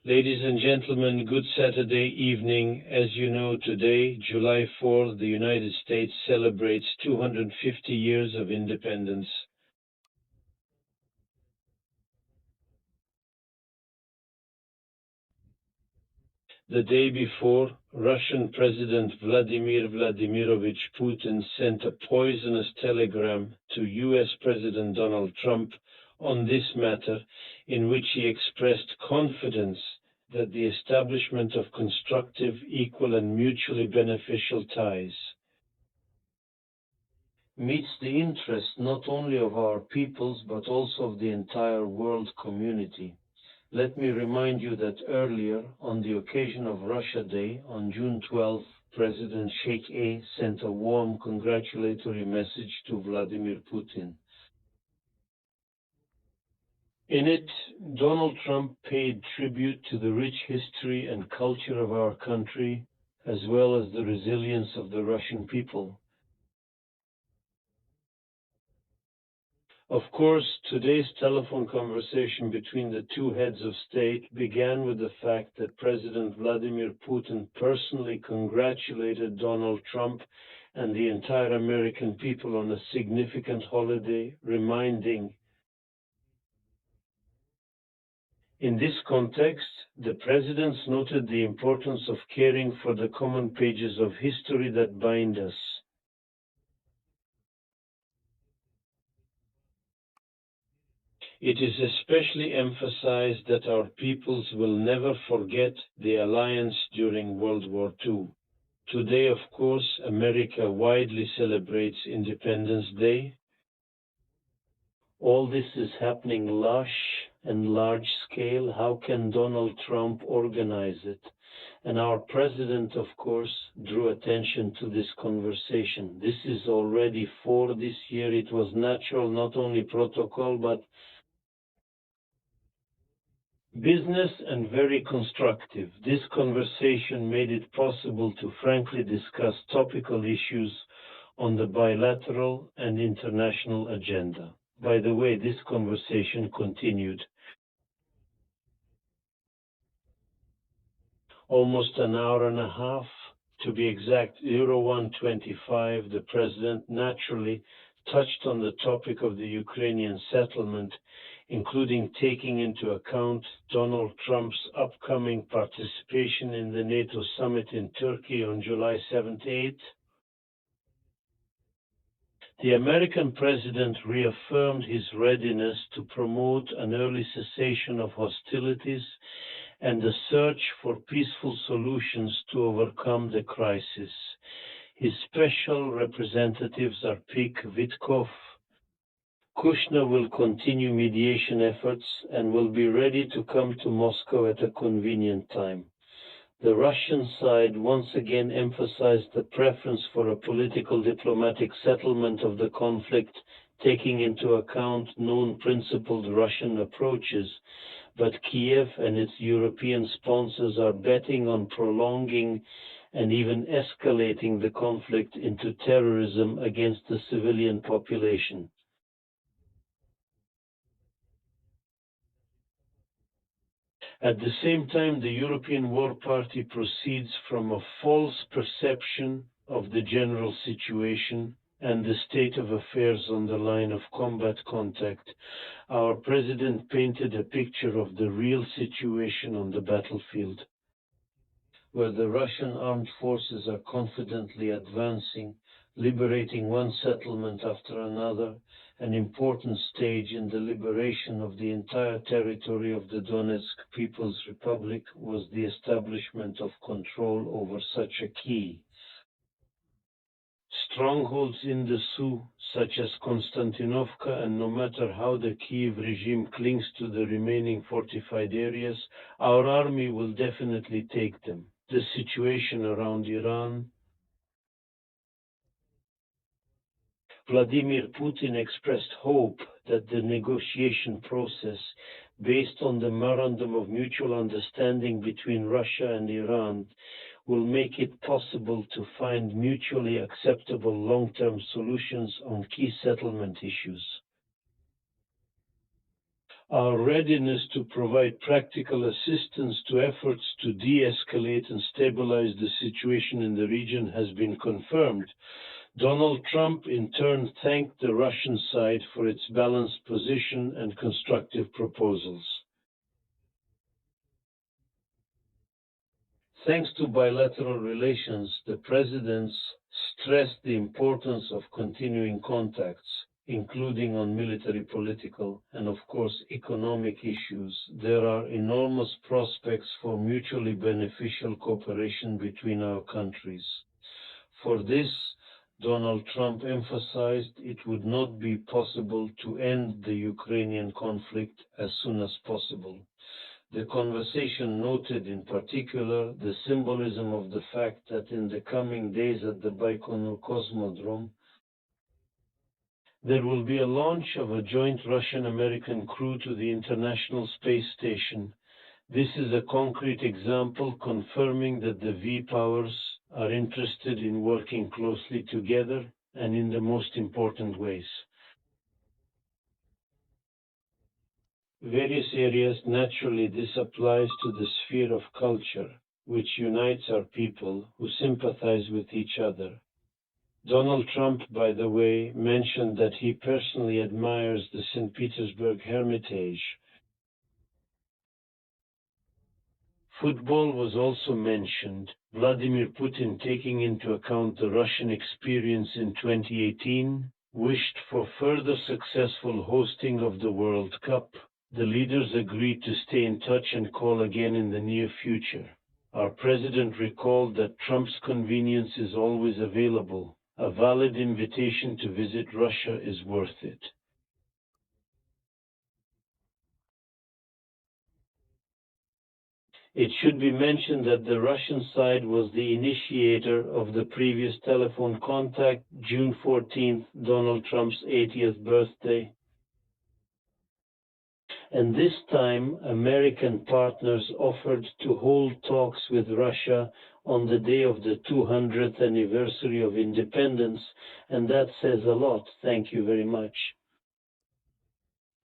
Ladies and gentlemen, good Saturday evening. As you know, today, July 4th, the United States celebrates 250 years of independence. The day before, Russian President Vladimir Vladimirovich Putin sent a poisonous telegram to US President Donald Trump on this matter, in which he expressed confidence that the establishment of constructive, equal, and mutually beneficial ties meets the interest not only of our peoples but also of the entire world community. Let me remind you that earlier, on the occasion of Russia Day, on June 12, President Sheikh A sent a warm congratulatory message to Vladimir Putin. In it, Donald Trump paid tribute to the rich history and culture of our country, as well as the resilience of the Russian people. Of course, today's telephone conversation between the two heads of state began with the fact that President Vladimir Putin personally congratulated Donald Trump and the entire American people on a significant holiday, reminding. In this context, the presidents noted the importance of caring for the common pages of history that bind us. It is especially emphasized that our peoples will never forget the alliance during World War II. Today, of course, America widely celebrates Independence Day. All this is happening lush and large scale. How can Donald Trump organize it? And our president, of course, drew attention to this conversation. This is already for this year. It was natural, not only protocol, but business and very constructive. This conversation made it possible to frankly discuss topical issues on the bilateral and international agenda. By the way, this conversation continued almost an hour and a half. To be exact, 1:25, the president naturally touched on the topic of the Ukrainian settlement, including taking into account Donald Trump's upcoming participation in the NATO Summit in Turkey on July 7-8. The American president reaffirmed his readiness to promote an early cessation of hostilities and a search for peaceful solutions to overcome the crisis. His special representatives are Pik, Witkoff. Kushner will continue mediation efforts and will be ready to come to Moscow at a convenient time. The Russian side once again emphasized the preference for a political diplomatic settlement of the conflict, taking into account known principled Russian approaches, but Kiev and its European sponsors are betting on prolonging and even escalating the conflict into terrorism against the civilian population. At the same time, the European War Party proceeds from a false perception of the general situation and the state of affairs on the line of combat contact. Our president painted a picture of the real situation on the battlefield, where the Russian armed forces are confidently advancing, liberating one settlement after another. An important stage in the liberation of the entire territory of the Donetsk People's Republic was the establishment of control over such a key. Strongholds in the Sioux, such as Konstantinovka, and no matter how the Kiev regime clings to the remaining fortified areas, our army will definitely take them. The situation around Iran. Vladimir Putin expressed hope that the negotiation process, based on the Memorandum of Mutual Understanding between Russia and Iran, will make it possible to find mutually acceptable long-term solutions on key settlement issues. Our readiness to provide practical assistance to efforts to de-escalate and stabilize the situation in the region has been confirmed. Donald Trump, in turn, thanked the Russian side for its balanced position and constructive proposals. Thanks to bilateral relations, the presidents stressed the importance of continuing contacts, including on military, political, and of course economic issues. There are enormous prospects for mutually beneficial cooperation between our countries. For this, Donald Trump emphasized it would not be possible to end the Ukrainian conflict as soon as possible. The conversation noted in particular the symbolism of the fact that in the coming days at the Baikonur Cosmodrome, there will be a launch of a joint Russian-American crew to the International Space Station. This is a concrete example confirming that the V-powers are interested in working closely together and in the most important ways. Various areas, naturally, this applies to the sphere of culture, which unites our people who sympathize with each other. Donald Trump, by the way, mentioned that he personally admires the St. Petersburg Hermitage. Football was also mentioned. Vladimir Putin, taking into account the Russian experience in 2018, wished for further successful hosting of the World Cup. The leaders agreed to stay in touch and call again in the near future. Our president recalled that Trump's convenience is always available. A valid invitation to visit Russia is worth it. It should be mentioned that the Russian side was the initiator of the previous telephone contact, June 14th, Donald Trump's 80th birthday. And this time, American partners offered to hold talks with Russia on the day of the 200th anniversary of independence, and that says a lot. Thank you very much.